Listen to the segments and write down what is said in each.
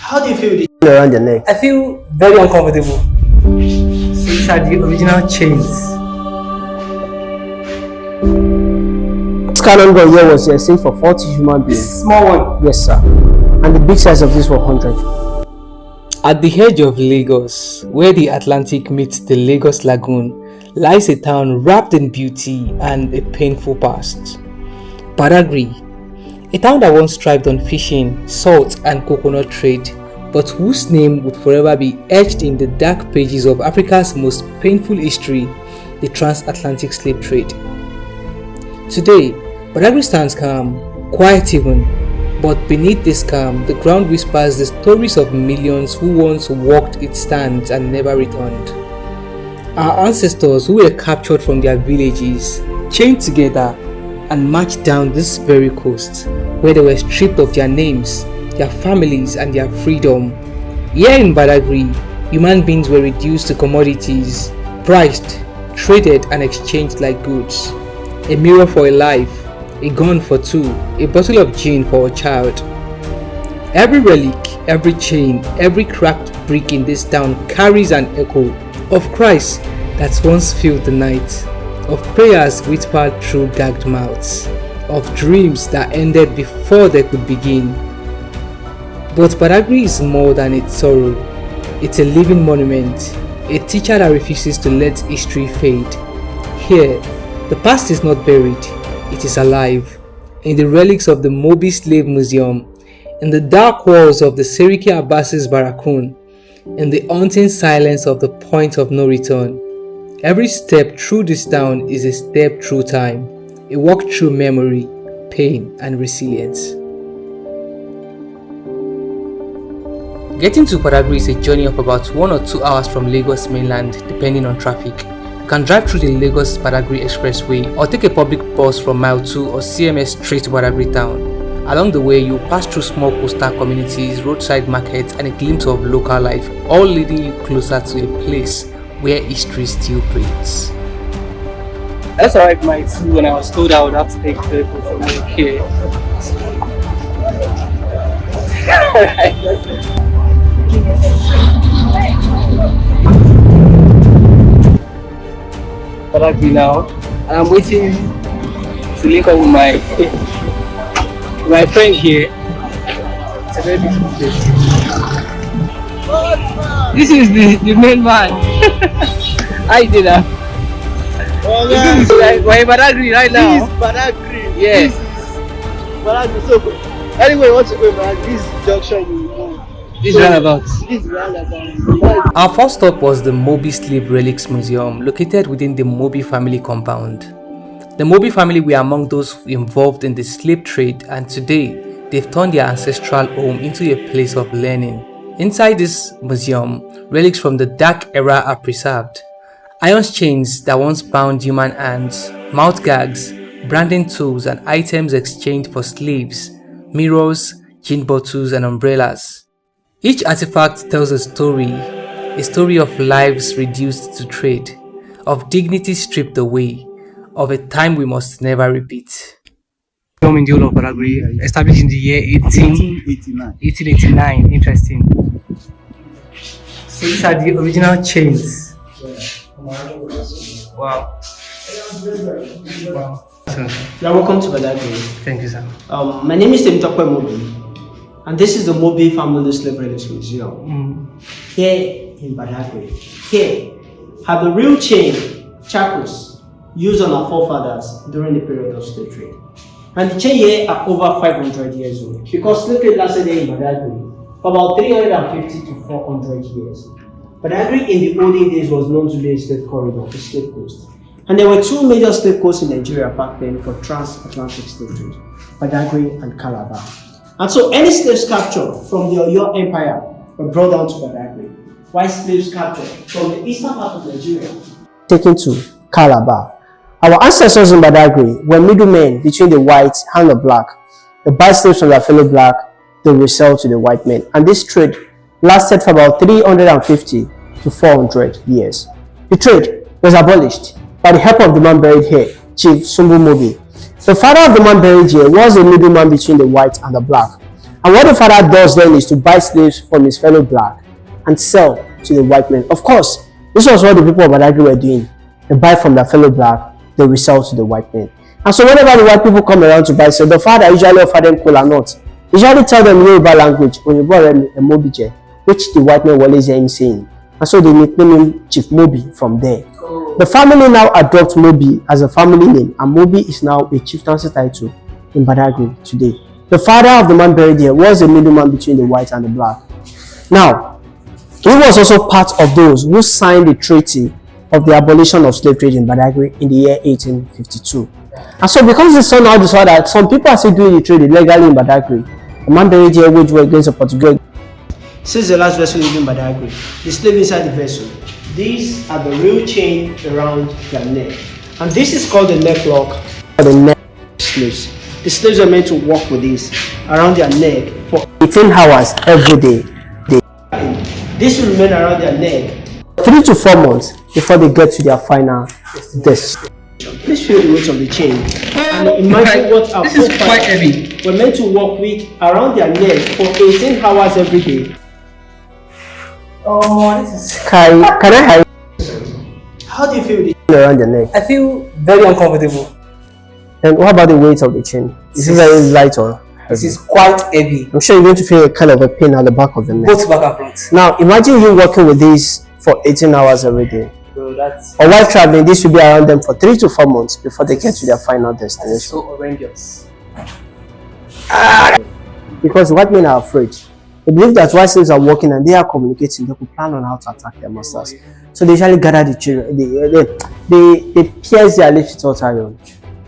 How do you feel this around the neck? I feel very uncomfortable. So these are the original chains. This cannon gun here was destined for 40 human beings. This small one? Yes, sir. And the big size of this was 100. At the edge of Lagos, where the Atlantic meets the Lagos Lagoon, lies a town wrapped in beauty and a painful past. Badagry, a town that once thrived on fishing, salt and coconut trade, but whose name would forever be etched in the dark pages of Africa's most painful history, the TransAtlantic Slave Trade. Today, Badagry stands calm, quiet even, but beneath this calm, the ground whispers the stories of millions who once walked its stands and never returned. Our ancestors who were captured from their villages, chained together, and marched down this very coast, where they were stripped of their names, their families, and their freedom. Here in Badagry, human beings were reduced to commodities, priced, traded, and exchanged like goods. A mirror for a life, a gun for two, a bottle of gin for a child. Every relic, every chain, every cracked brick in this town carries an echo of cries that once filled the night, of prayers whispered through gagged mouths, of dreams that ended before they could begin. But Badagry is more than its sorrow. It's a living monument, a teacher that refuses to let history fade. Here, the past is not buried, it is alive, in the relics of the Moby Slave Museum, in the dark walls of the Seriki Abbas's Barracoon, in the haunting silence of the point of no return. Every step through this town is a step through time, a walk through memory, pain, and resilience. Getting to Badagry is a journey of about 1 or 2 hours from Lagos mainland, depending on traffic. You can drive through the Lagos-Badagry Expressway or take a public bus from Mile 2 or CMS straight to Badagry town. Along the way, you'll pass through small coastal communities, roadside markets, and a glimpse of local life, all leading you closer to a place where history still breathes. That's alright, my too. When I was told I would have to take the from here. Badagry now, and I'm waiting to link up with my friend here. It's a very beautiful place. This is the main man. How you did that? Oh, We're in Badagry right now. This is Badagry. Yeah. This is Badagry. So, anyway, what's the Badagry? This junction you know. This roundabout. This roundabout. Our first stop was the Moby Slave Relics Museum, located within the Moby family compound. The Moby family were among those involved in the slave trade, and today they've turned their ancestral home into a place of learning. Inside this museum, relics from the dark era are preserved. Iron chains that once bound human hands, mouth gags, branding tools, and items exchanged for slaves, mirrors, gin bottles, and umbrellas. Each artifact tells a story of lives reduced to trade, of dignity stripped away, of a time we must never repeat. In the whole of Badagry, established in the year 1889. Interesting. So these are the original chains. Wow. Now welcome to Badagry. Thank you, sir. My name is Temitope Moby, and this is the Moby Family Slave Relics Museum. Here in Badagry. Here have the real chain, shackles, used on our forefathers during the period of slave trade. And the chain here are over 500 years old, because slave trade lasted here in Badagry for about 350 to 400 years. Badagry in the olden days was known to be a slave corridor, a slave coast. And there were two major slave coasts in Nigeria back then for transatlantic slave trade, Badagry and Calabar. And so any slaves captured from the Oyo Empire were brought down to Badagry, while slaves captured from the eastern part of Nigeria taken to Calabar. Our ancestors in Badagry were middlemen between the white and the black. They buy slaves from their fellow black, they resell to the white men. And this trade lasted for about 350 to 400 years. The trade was abolished by the help of the man buried here, Chief Sumbu Mobi. The father of the man buried here was a middleman between the white and the black. And what the father does then is to buy slaves from his fellow black and sell to the white men. Of course, this was what the people of Badagry were doing. They buy from their fellow black, they resell to the white men. And so whenever the white people come around to buy, so the father usually offer them kola nut. Usually tell them Yoruba language when you brought a Mobije, which the white men were always hear him saying. And so they nickname him Chief Mobi from there. The family now adopts Mobi as a family name, and Mobi is now a chieftaincy title in Badagry today. The father of the man buried here was a middleman between the white and the black. Now, he was also part of those who signed the treaty of the abolition of slave trade in Badagry in the year 1852. And so because the son now decided that some people are still doing the trade illegally in Badagry, the man buried here waged war against the Portuguese. Since the last vessel leaving Badagry, the slave inside the vessel, these are the real chain around their neck. And this is called the neck lock or the neck slaves. The slaves are meant to walk with this around their neck for 18 hours every day. This will remain around their neck 3 to 4 months before they get to their final destination. Please feel the weight of the chain and imagine what our forefathers were meant to walk with around their neck for 18 hours every day. Oh, this is... Can I How do you feel the chain around your neck? I feel very uncomfortable. And what about the weight of the chain? Is it very light or heavy? This is quite heavy. I'm sure you're going to feel a kind of a pain at the back of the neck. Both back and front. Now, imagine you working with this for 18 hours every day. Bro, that's... Or while traveling, this will be around them for 3 to 4 months before they get to their final destination. So horrendous. Because white men are afraid. They believe that while slaves are working and they are communicating, they could plan on how to attack their masters. So they usually gather the children, they pierce their lips with hot iron.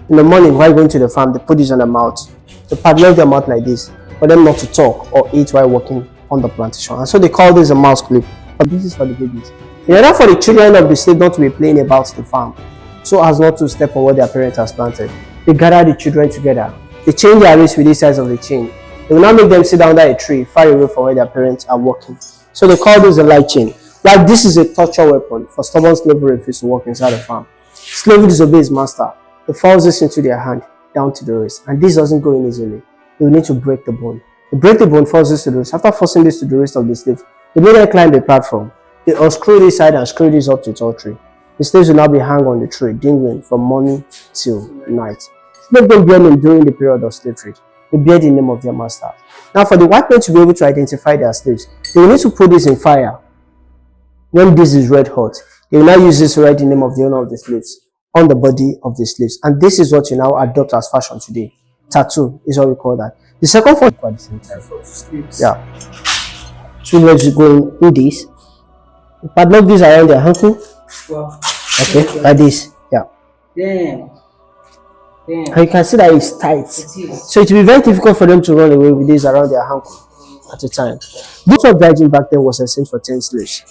In the morning, while going to the farm, they put this on their mouth. They padlock their mouth like this for them not to talk or eat while working on the plantation. And so they call this a mouse clip. But this is for the babies. In order for the children of the slave not to be playing about the farm, so as not to step on what their parents has planted, they gather the children together. They chain their wrists with the size of the chain. They will now make them sit under a tree far away from where their parents are working. So they call this a light chain. Like this is a torture weapon for stubborn slavery if to work inside a farm. Slave disobeys master. They force this into their hand down to the wrist, and this doesn't go in easily. They will need to break the bone. They break the bone, force this to the wrist. After forcing this to the wrist of the slave, they make them climb the platform. They unscrew this side and screw this up to the tall tree. The slaves will now be hung on the tree, dangling from morning till night. Slave don't bear name during the period of slave trade. They bear the name of their master. Now, for the white men to be able to identify their slaves, they will need to put this in fire. When this is red hot, they will now use this to write the name of the owner of the slaves on the body of the slaves. And this is what you now adopt as fashion today. Tattoo is what we call that. The second form at the same time. Yeah. 2 legs going in this. Padlock this around their ankle. Wow. Okay, like this. Yeah. Damn. And you can see that it's tight. It is. So it will be very difficult for them to run away with this around their ankle at a time. This of virgin back then was a for 10 slaves.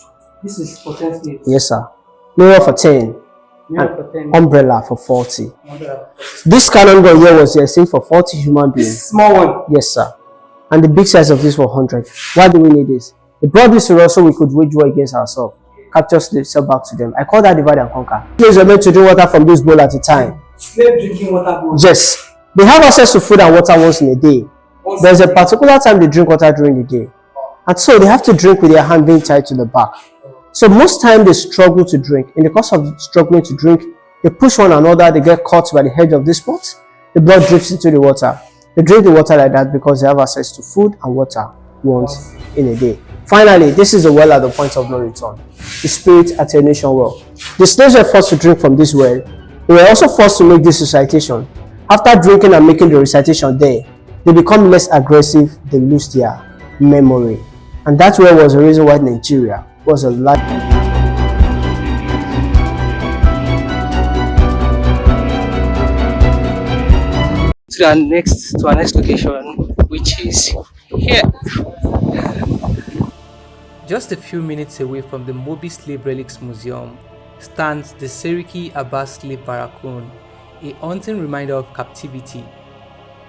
This is for 10 slaves. Yes, sir. Mirror for 10. Mirror for 10. Umbrella for 40. Umbrella. This cannon gun here was a for 40 human beings. This small one. Yes, sir. And the big size of this for 100. Why do we need this? They brought this to us so we could wage war against ourselves. Capture slaves, sell back to them. I call that divide and conquer. Slaves are meant to drink water from this bowl at a time. Slave drinking water bowl. Yes. They have access to food and water once in a day. There's a particular time they drink water during the day. And so they have to drink with their hand being tied to the back. So most time they struggle to drink. In the course of struggling to drink, they push one another, they get caught by the edge of this pot. The blood drips into the water. They drink the water like that because they have access to food and water once in a day. Finally, this is the well at the point of no return. The spirit attenuation well. The slaves were forced to drink from this well. They were also forced to make this recitation. After drinking and making the recitation there, they become less aggressive, they lose their memory. And that well was the reason why Nigeria was a large... To our next location, which is here. Just a few minutes away from the Mobi Slave Relics Museum stands the Seriki Abbas Slave Barracoon, a haunting reminder of captivity.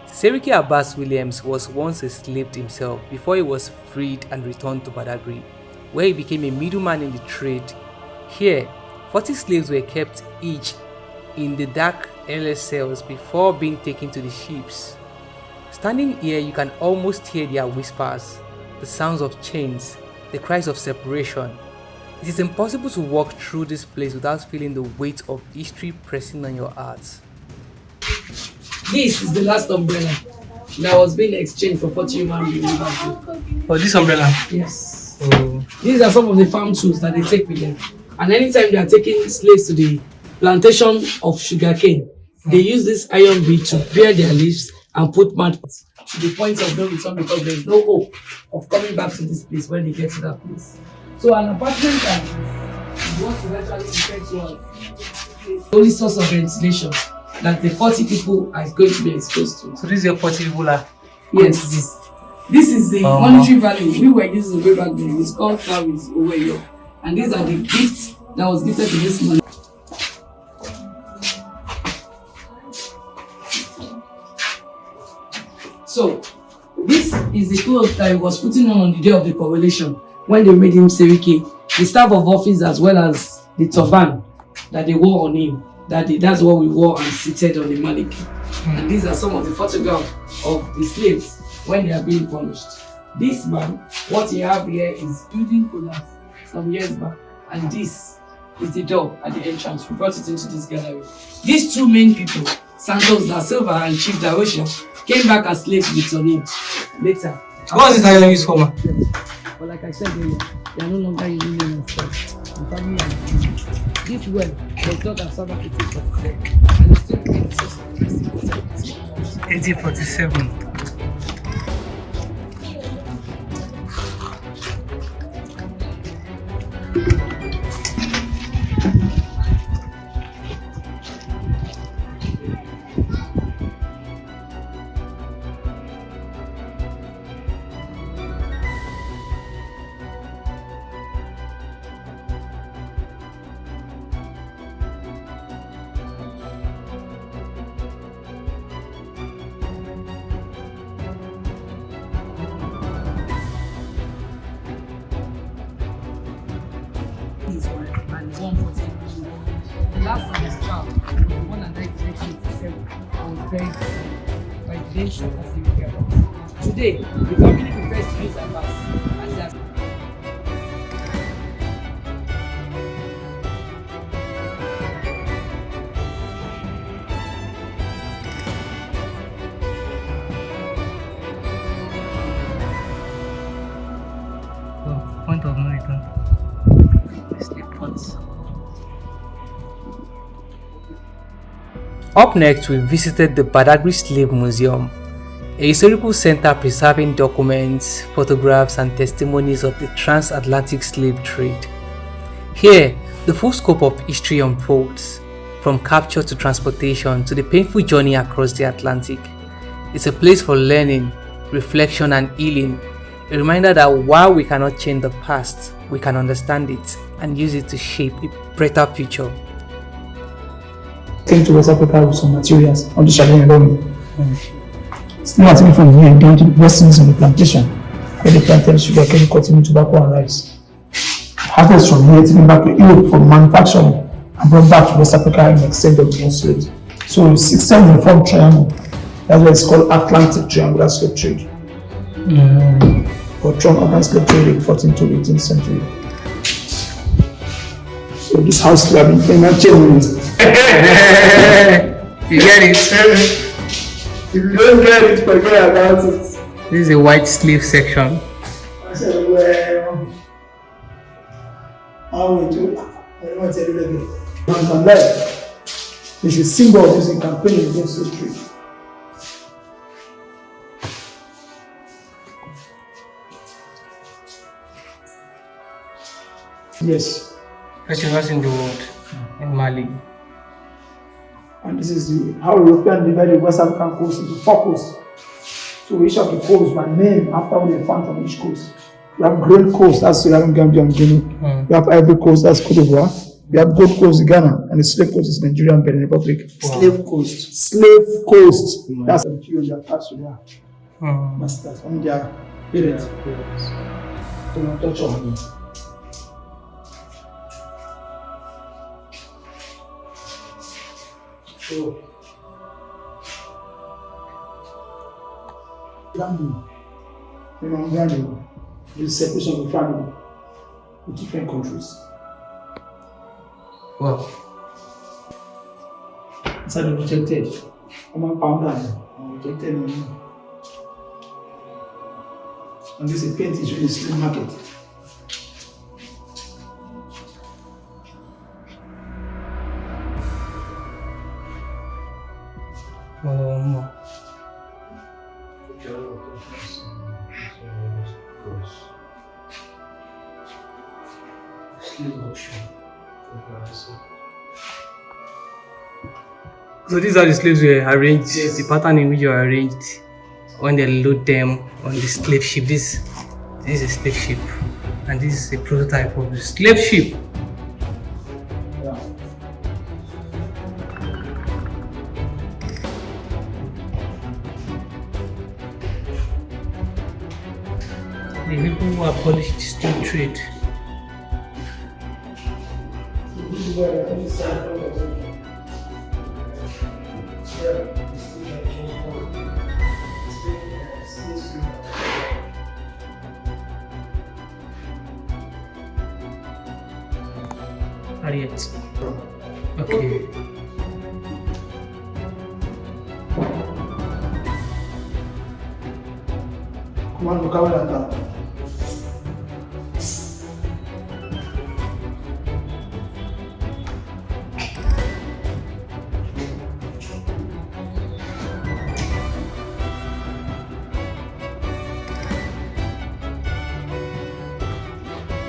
Seriki Abbas Williams was once a slave himself before he was freed and returned to Badagry, where he became a middleman in the trade. Here, 40 slaves were kept each in the dark airless cells before being taken to the ships. Standing here, you can almost hear their whispers, the sounds of chains, the cries of separation. It is impossible to walk through this place without feeling the weight of history pressing on your heart. This is the last umbrella that was being exchanged for 40 human beings. Oh, this umbrella. Yes. Oh. These are some of the farm tools that they take with them. And anytime they are taking slaves to the plantation of sugarcane, they use this iron bead to bear their leaves and put mud to the point of no return, because there is no hope of coming back to this place when they get to that place. So an apartment like this is what eventually affects us. The only source of ventilation that the 40 people are going to be exposed to. So this is your 40 people. Yes. This is the monetary value we were using way back then. It's called cowries over here. And these are the gifts that was gifted to this money. So, this is the clothes that he was putting on the day of the coronation when they made him Seriki. The staff of office as well as the turban that they wore on him. That's what we wore and seated on the mannequin. And these are some of the photographs of the slaves when they are being punished. This man, what he have here is building collapse some years back, and this is the door at the entrance. We brought it into this gallery. These two main people, Santos da Silva and Chief Darosha, came back as slaves with Sonim later. What is this iron used for, man? But like I said earlier, they are no longer using them as slaves. The family has this well was not as South Africa for and it's still in the 1847. The last of his child, the one that died in 1987, was buried by the then South Africa. Today, the family prefers to use their bus as their Point of no return. Sleep pots. Up next, we visited the Badagry Slave Museum, a historical center preserving documents, photographs, and testimonies of the TransAtlantic Slave Trade. Here, the full scope of history unfolds, from capture to transportation to the painful journey across the Atlantic. It's a place for learning, reflection, and healing, a reminder that while we cannot change the past, we can understand it and use it to shape a brighter future. Came to West Africa with some materials on the chalet alone. Still taken from here down to the blessings on the plantation, where they planted sugarcane, cotton, tobacco, and rice. Harvest from here taken back to Europe for manufacturing and brought back to West Africa in exchange of the slaves. So it's 6 uniform triangle. That's why it's called Atlantic Triangular Slave Trade. Or Atlantic Slave Trade in 14th to 18th century. So this house we have been paying that change. You get it? If you don't get it, forget about it. This is a white slave section. I said, well, I will do. I don't want to tell you again. On that, it's a symbol of this campaign against slavery. Yes. First rivers in the world, in Mali. And this is how Europeans divided West African coast into 4 coasts. So each of the coasts were named after what they found from each coast. You have Green Coast, that's Sierra Leone, Gambia, and Guinea. You have Ivory Coast, that's Cote d'Ivoire. You have Gold Coast, Ghana, and the Slave Coast is Nigeria and Benin Republic. Wow. Slave Coast. Slave Coast. That's the key on their tax to their masters, on their parents. Do not touch on me. So, The separation of the family with different countries. Wow. So they rejected. I'm rejected. And this is paint is really slave market. So these are the slaves were arranged, the pattern in which you are arranged when they load them on the slave ship. This is a slave ship, and this is a prototype of the slave ship. The people who abolished slave trade. Harriet. Okay. Come on, look at that.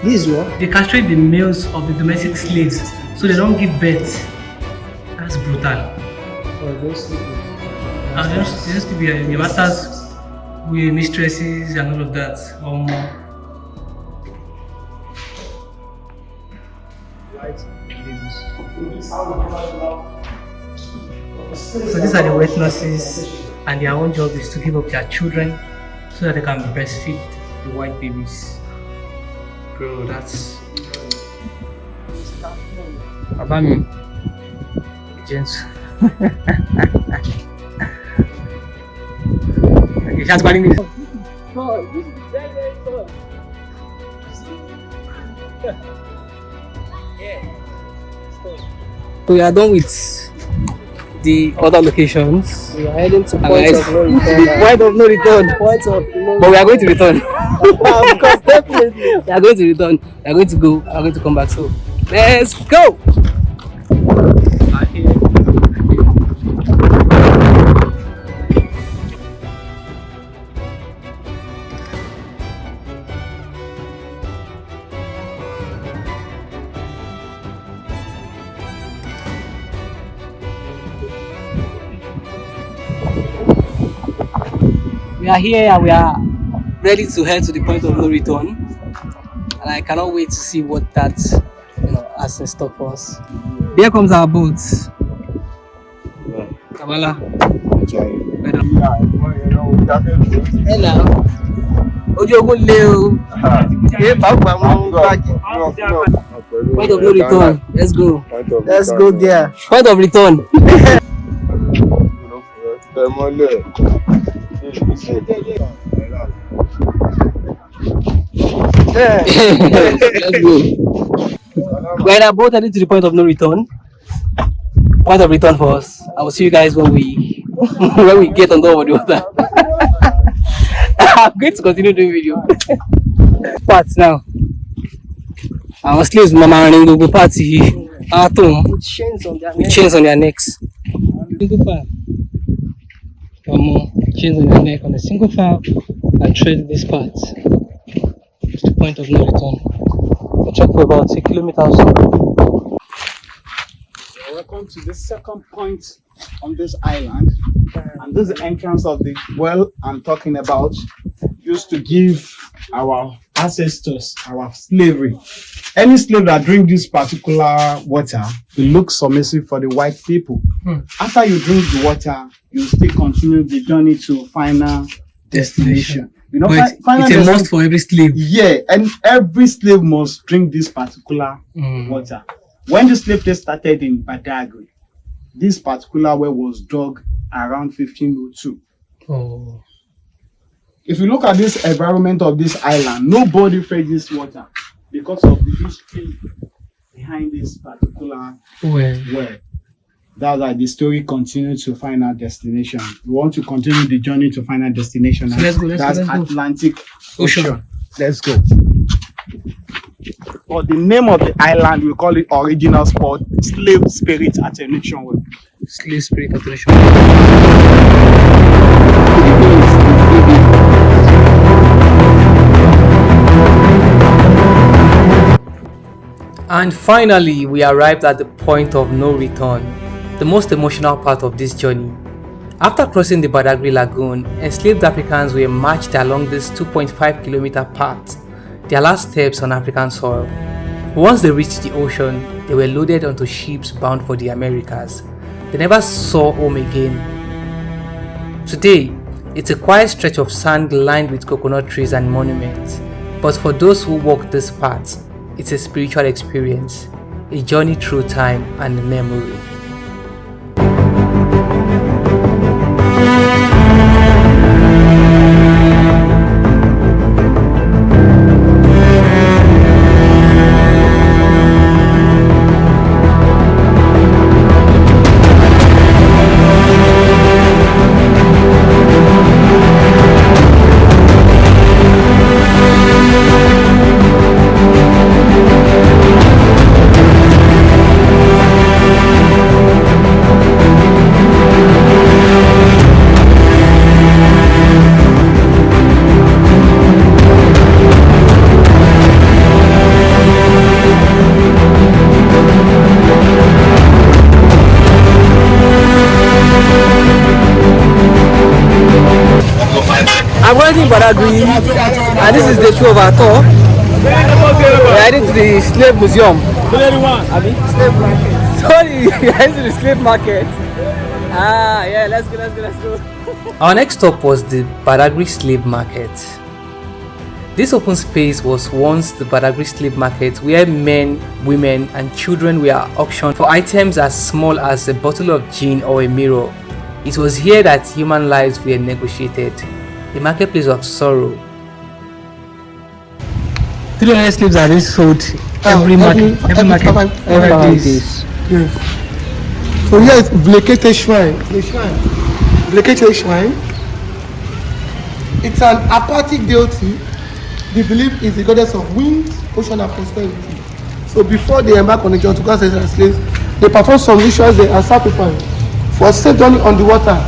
This is what? They castrate the males of the domestic slaves so they don't give birth. That's brutal. And they used to be the masters with mistresses and all of that. So these are the wet nurses, and their own job is to give up their children so that they can breastfeed the white babies. Bro, that's about me. Gents. Okay, just calling me. We are done with the other locations. We are heading to Point of no return. Point of no return. Point of no But we are going to return. Of course, definitely. We are going to return. We are going to go. We are going to come back. So let's go. We are here and we are ready to head to the point of no return, and I cannot wait to see what that has in store for us. Here comes our boat. Kamala. Hello. Ojo ogun le o. Point of no return. Let's go. Let's go there. Point of return. Let's go. We're in a boat heading to the point of no return. Point of return for us. I will see you guys when we when we get on top of the water. I'm going to continue doing video. Parts now. Our slaves mama running Google party. With chains on their With chains on their necks. Single file. Chains on their neck on a single file and trade this part. It's the point of no return. We'll check for about 6 kilometers. Welcome to the second point on this island, and this is the entrance of the well I'm talking about. Used to give our ancestors our slavery. Any slave that drink this particular water will look submissive for the white people. After you drink the water, you still continue the journey to final destination. You know, But it's a must for every slave. Yeah, and every slave must drink this particular water. When the slave trade started in Badagry, this particular well was dug around 1502. Oh. if you look at this environment of this island, nobody fetches water because of the history behind this particular well. That's why the story continues to find our destination. We want to continue the journey to find our destination. So let's go. That's Atlantic Ocean. Let's go. But the name of the island, we call it original spot, Slave Spirit Attenuation Well. Slave Spirit Attenuation. And finally, we arrived at the point of no return, the most emotional part of this journey. After crossing the Badagry Lagoon, enslaved Africans were marched along this 2.5-kilometer path, their last steps on African soil. Once they reached the ocean, they were loaded onto ships bound for the Americas. They never saw home again. Today, it's a quiet stretch of sand lined with coconut trees and monuments. But for those who walk this path, it's a spiritual experience, a journey through time and memory. I'm already in Badagry, and this is day 2 of our tour. We're heading to the slave museum. Slave market. Sorry, we're heading to the slave market. Yeah, let's go. Our next stop was the Badagry slave market. This open space was once the Badagry slave market where men, women and children were auctioned for items as small as a bottle of gin or a mirror. It was here that human lives were negotiated. The marketplace of sorrow. 300 slaves are being sold every market. Every days. Yes. So here is Blekete Shrine. Blekete Shrine. It's an aquatic deity. They believe is the goddess of wind, ocean and prosperity. So before they embark on the journey to go as slaves, they perform some rituals there and sacrifice for a safe journey on the water,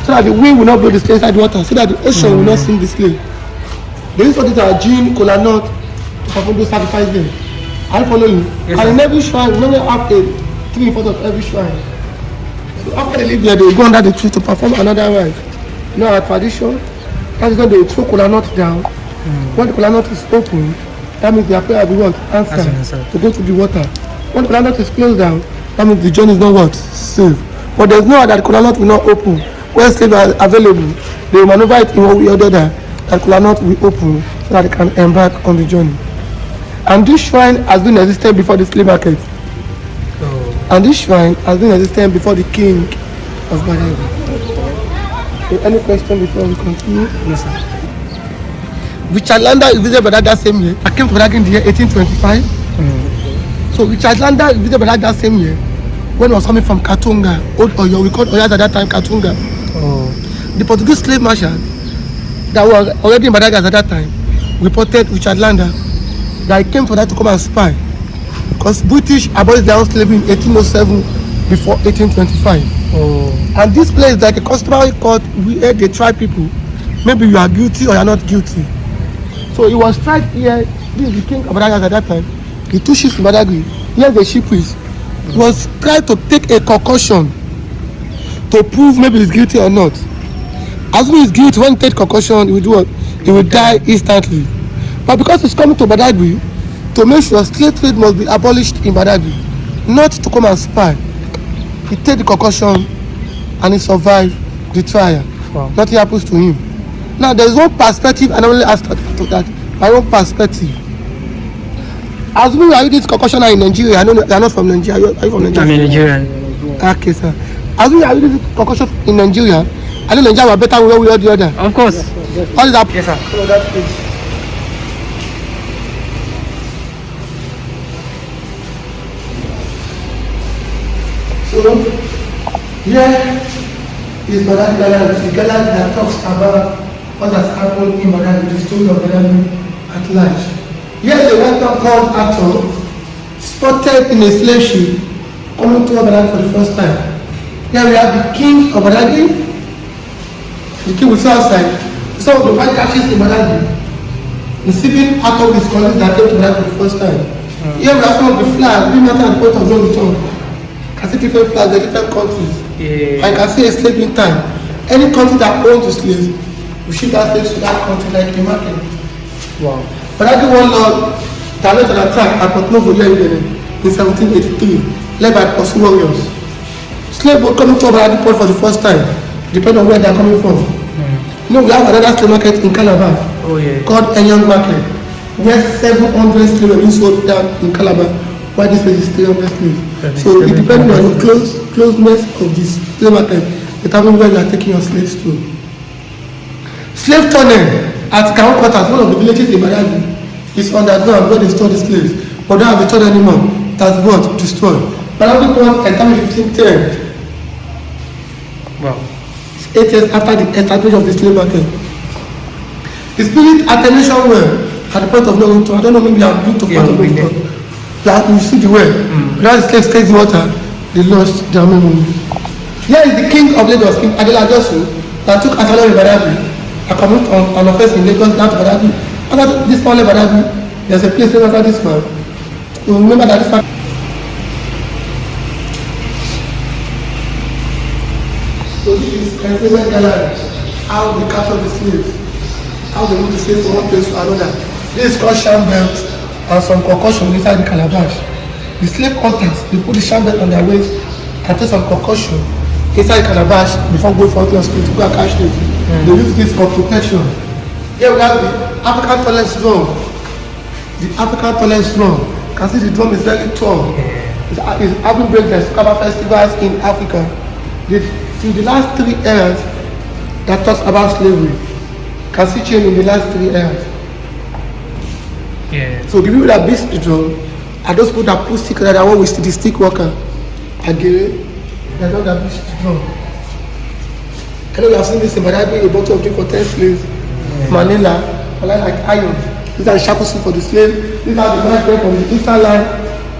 so that the wind will not blow the slave inside the water, so that the ocean will not sink the slave. They use something like gin, kola nut to perform those sacrifices them. Are you following? Yes, and in every shrine, we normally have a tree in front of every shrine. So after they leave there, they go under the tree to perform another rite. You know our tradition, that is when they throw kola nut down. When the kola nut is open, that means their prayer will be what? Answer to go to the water. When the kola nut is closed down, that means the journey is not what? Safe. But there's no other, the kola nut will not open. When slaves are available, they will maneuver it in one way or the other, that kola nut will open so that they can embark on the journey. And this shrine has been existent before the slave market. And this shrine has been existent before the king of Badagry. Okay, any question before we continue? Yes, sir. Richard Lander visited Badagry that same year. I came to Badagry in the year 1825. So Richard Lander visited Badagry that same year when he was coming from Katunga, Old Oyo. We called Oyo at that time Katunga. The Portuguese slave merchant that was already in Badagry at that time reported Richard Lander that he came for that to come and spy, because British abolished their own slavery in 1807 before 1825. And this place is like a customary court where they try people. Maybe you are guilty or you are not guilty. So he was tried here. This is the king of Badagry at that time. The two ships in Badagry. Here's the ship is. He was trying to take a concussion to prove maybe he's guilty or not. Assuming he's guilty, when he takes concussion, he will do what? He will die instantly. But because he's coming to Badagry to make sure slave trade must be abolished in Badagry, not to come and spy, he take the concussion and he survived the trial. Nothing happens to him. Now there is one perspective, and I only ask to that. My own perspective. Assuming you are using this concussion in Nigeria, I know you are not from Nigeria. Are you from Nigeria? I'm Nigerian. Okay, sir. Assuming you are using this concussion in Nigeria, I know Nigeria are better than we all the other. Of course. All is up. Yes, sir. Follow that page. So, here is Badagry, the gallery that talks about what has happened in Badagry, the story of Badagry at large. Here is a white man called Actor, spotted in a slave ship, coming to Badagry for the first time. Here we have the king of Badagry, the king was outside. Some of the white catches in Badagry, receiving out of his colleagues that came to Badagry for the first time. Here we have some of the flags, we matter at the point of no return. You can see different flags in different countries. Yeah. I can see a slave in time. Any country that owns the slaves, we ship that slaves to that country like a market. Wow. But I one lord that led an attack at Port Novo here in 1783, led by Posse warriors. Slaves were coming to Badagry port for the first time, depending on where they are coming from. You know, we have another slave market in Calabar called Enyon Market, where 700 slaves were being sold down in Calabar, while this place is 300 slaves. So it depends on the closeness of this slave market, determine where you are taking your slaves to. Slave tunnel at Kawan quarters, one of the villages in Badagry, is underground where they store the slaves, but don't have the tunnel anymore. That's what destroyed. Badagry port entered in 1510. Wow. 8 years after the establishment of the slave market. The spirit attenuation well at the point of no return. I don't know, maybe I have been to point of no return. Like you see the well, without the slaves take the water, they lost their memory. Here is the king of Lagos, King Adela Josu, that took asylum in Badagry and committed an offense in Lagos down to Badagry. After this man left Badagry, there's a place named after this man. You remember that this man. So this is enslavement gallery, how they capture the slaves, how they move the slaves from one place to another. This is called sham belt and some concussion inside the calabash. The slave hunters, they put the sham belt on their waist and take some concussion inside the calabash before going for the street to go and catch them. They use this for protection. Here we have the African toilet drum. The African toilet drum. You can see the drum is very tall. It's having breakdance, cover festivals in Africa. In the last 3 eras that talks about slavery, can see change in the last 3 eras. Yeah. So the people that beat the drum are those people that put stick that are one with the stick worker. Again, they are not that beat the drum. I know you have seen this in Badagry, a bottle of drink for 10 slaves. Manila, like iron. These are the shackles for the slave. These are the knife from the eastern line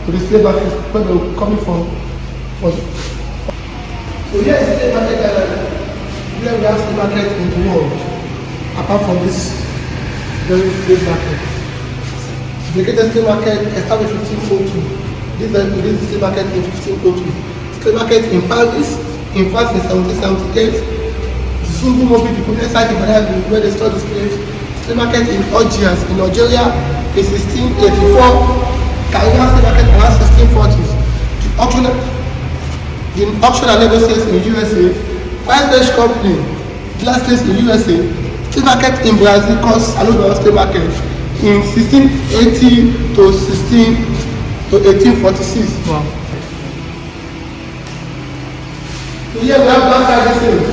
to the slave market where they were coming from. So here is the market gallery. Here we have the market in the world, apart from this very slave market. The greatest slave market established in 1502. This is the slave market in 1502. Slave market in Paris, in France in 1778. The Sungu Mobi people inside the Badagry where they store the slaves. Slave market in Algiers, in Algeria in 1684. Caribbean slave market around 1640s. The auction and negotiations in USA, White Dutch company, glass place in USA, slave market in Brazil called Salvador slave market in 1680 to 1846. Wow. So here we have black card sales,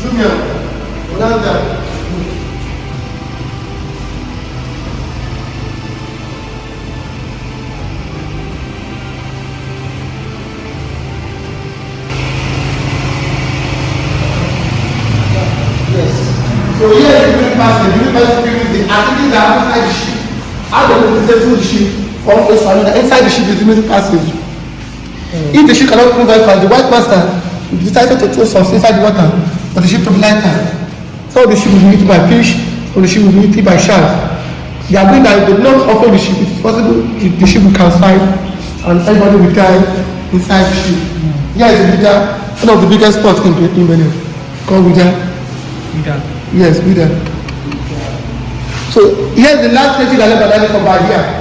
Junior, Bonanza. So here is the passage, the activities that are inside the ship. How they move through the ship from one place to another. Inside the ship is the middle passage. If the ship cannot move very fast, the white master decided to throw some inside the water for the ship to be lighter. Some of the ship will be eaten by fish, some of the ship will be eaten by sharks. They are doing that if they do not offer the ship, it is possible the ship will capsize and everybody will die inside the ship. Here is the leader, one of the biggest spots in Benin, called Wida. Yes, Wida. So here's the last slave that left Badagry from Bahia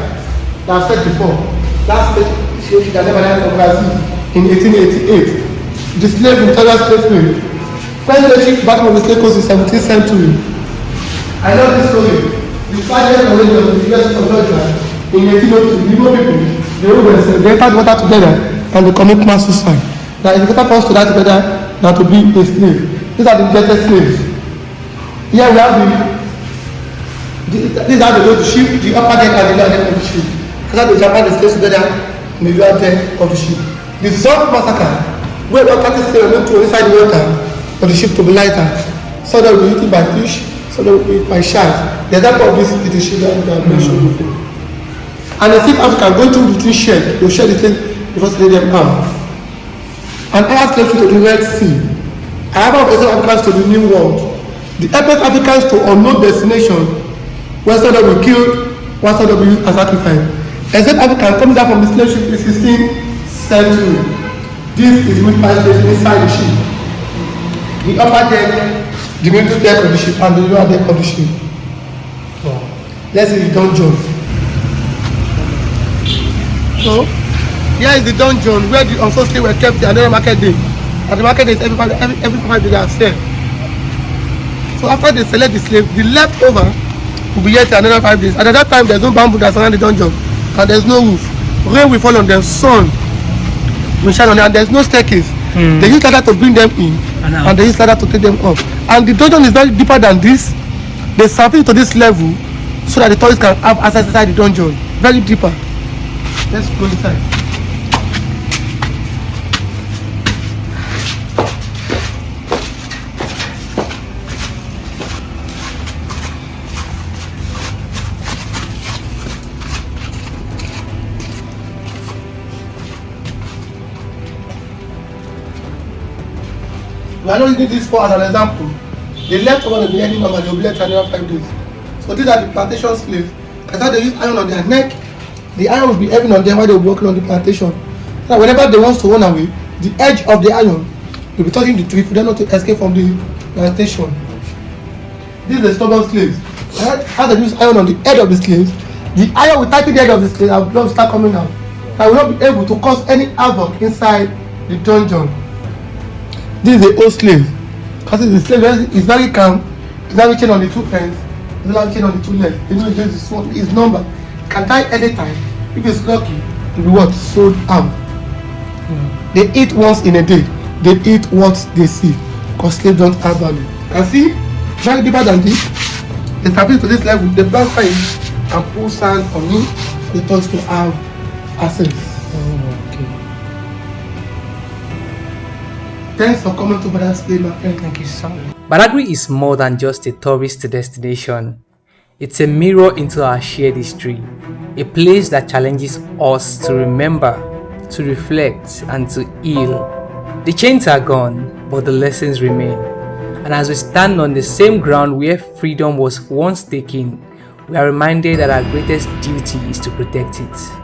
that I've said before. Last slave that left Badagry from Brazil in 1888. The slave Victoria slave trade. First slave back from the slave coast in 17th century. I know this story. The sergeant colony of the US of Georgia in 1802, the Igbo people, they entered water together and they commit mass suicide. Now it's better for us to die together than to be a slave. These are the greatest slaves. Here we have this is how they load the ship, the upper deck and the lower deck of the ship. That's how the Japan is placed together in the lower deck of the ship. The Salt Massacre, where the parties stay on to inside the water for the ship to be lighter. So that will be eaten by fish, so that will be eaten by sharks. The example of this is the ship that I mentioned before. And the South Africa going through the two shed, they will shed the slave before selling them out. And Arab slaves to the Red Sea. Arab of Western Africans to the New World. The helpless Africans to unknown destination, where some of them were killed, one side will be used as sacrifice. Except African coming down from the slave ship in the 16th century. This is the military station inside the ship. The upper deck, the middle deck of the ship, and the lower deck of the ship. Wow. Let's see the dungeon. So, here is the dungeon where the unsold slaves were kept another market day. And the market day is every 5 days they are sold. So after they select the slave, the leftover will be yet another 5 days. And at that time, there's no bamboo that's around the dungeon, and there's no roof. Rain will fall on them, sun will shine on them, and there's no staircase. They use ladder to bring them in, and they use ladder to take them up. And the dungeon is very deeper than this. They surface to this level so that the tourists can have access inside the dungeon. Very deeper. Let's go inside. We are not using this for as an example. The leftover will be any number, they will be left another 5 days. So these are the plantation slaves. That's how they use iron on their neck. The iron will be heavy on them while they will be working on the plantation. So whenever they want to run away, the edge of the iron will be touching the tree for them not to escape from the plantation. These are the stubborn slaves. How they use iron on the head of the slaves, the iron will tighten the head of the slaves and blood will start coming out. I will not be able to cause any havoc inside the dungeon. This is the old slave. Because the slave is very calm. It's not chain on the two ends. It's not chain on the two legs. You know, his number. Can die anytime. If it's lucky, to be what? Sold out. They eat once in a day. They eat what they see. Because slaves don't have value. And see, very deeper than this. They tap into this level. They plant fire and pull sand on me. They touch to have access. Thanks for coming to Badagry, my friend. Thank you so much. Badagry is more than just a tourist destination. It's a mirror into our shared history, a place that challenges us to remember, to reflect, and to heal. The chains are gone, but the lessons remain. And as we stand on the same ground where freedom was once taken, we are reminded that our greatest duty is to protect it.